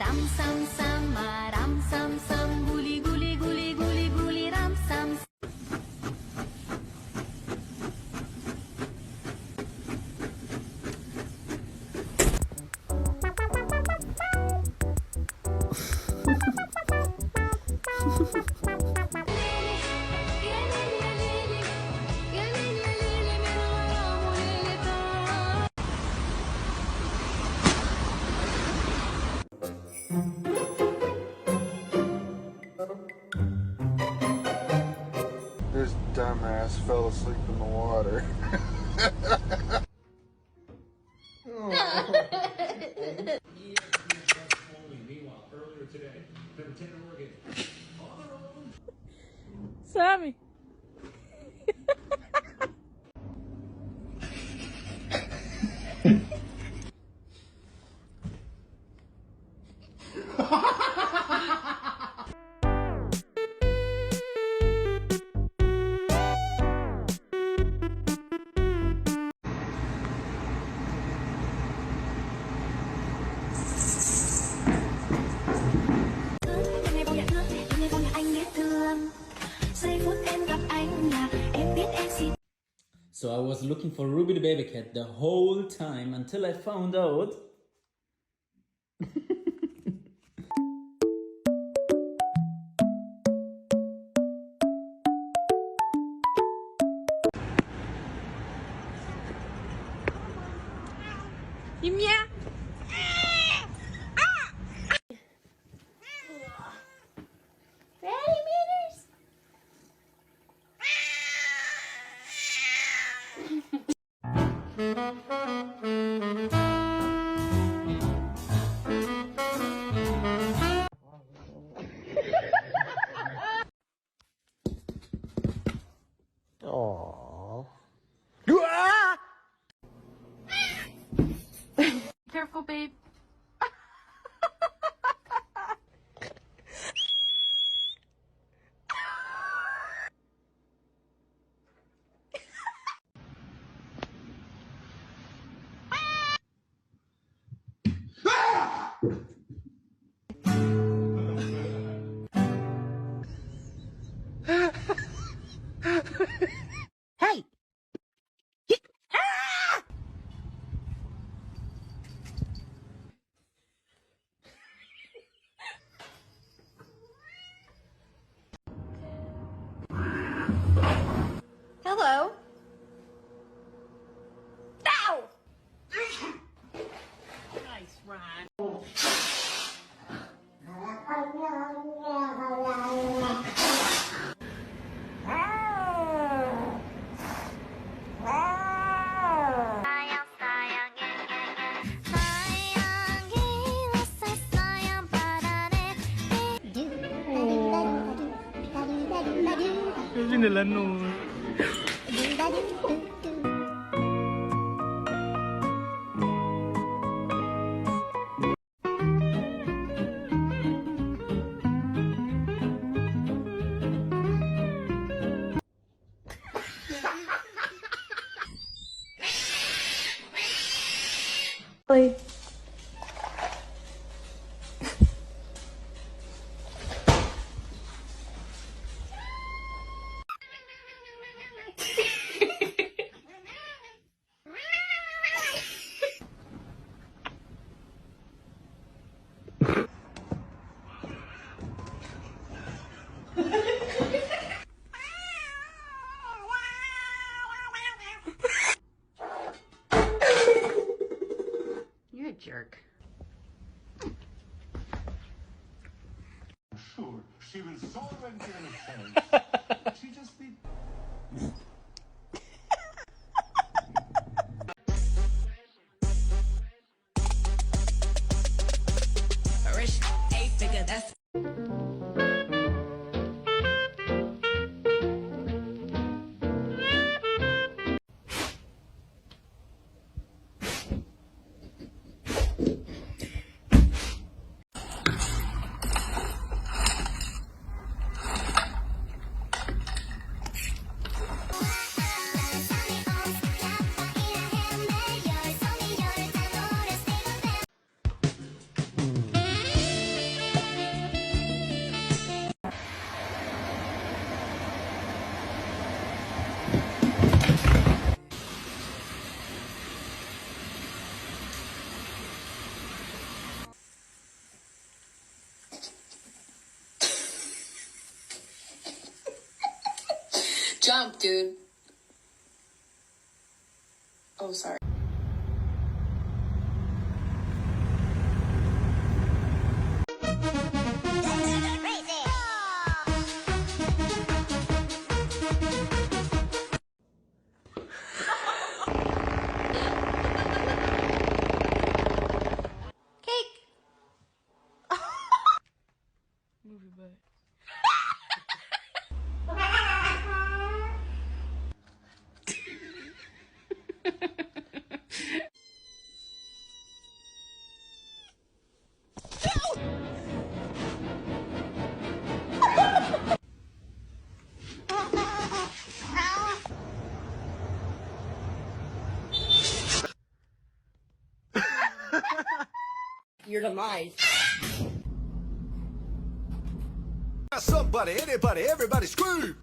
Ram sam sam, ram sam sam, guli guli guli guli guli ram sam. This dumbass fell asleep in the water. Sammy. So I was looking for Ruby the baby cat the whole time until I found out Imya. Aww. Careful, babe. Hey! Hello. Ow! Nice, Ron. Really? You're a jerk. Sure, she was so innocent. She just be. Rich 8-figure, that's up, dude? Oh, sorry. Your demise. Somebody, anybody, everybody scream!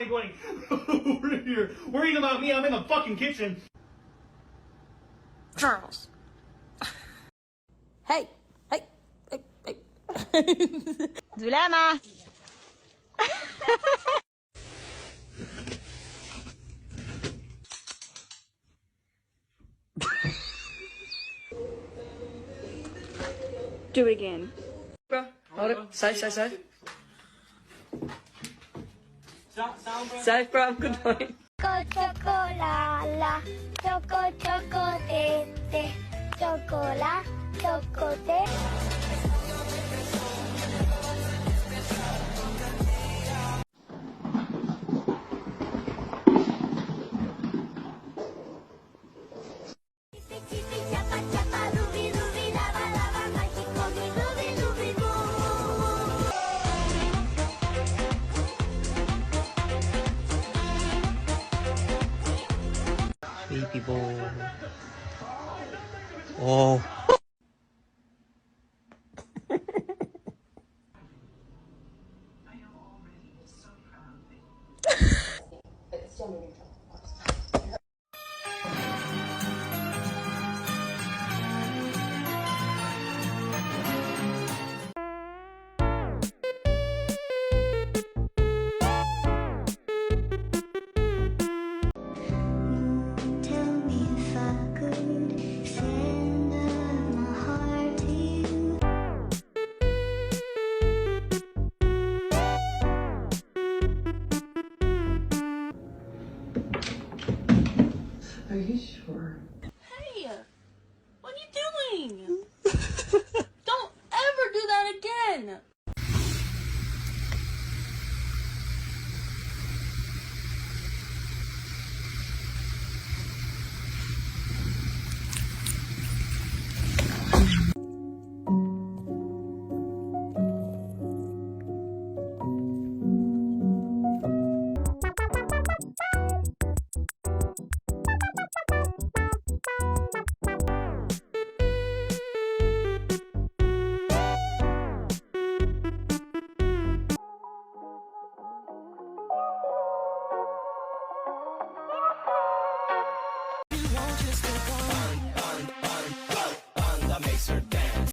Going over here, worrying about me. I'm in the fucking kitchen. Charles. Hey, hey, hey, hey. Zulema. Do it again. Bro, hold it. Safe. Safe, bro. Good point. Chocolala, choco chocolate, chocola, chocolate. Baby boy. Oh. Tell me if I could send my heart to you. Are you sure?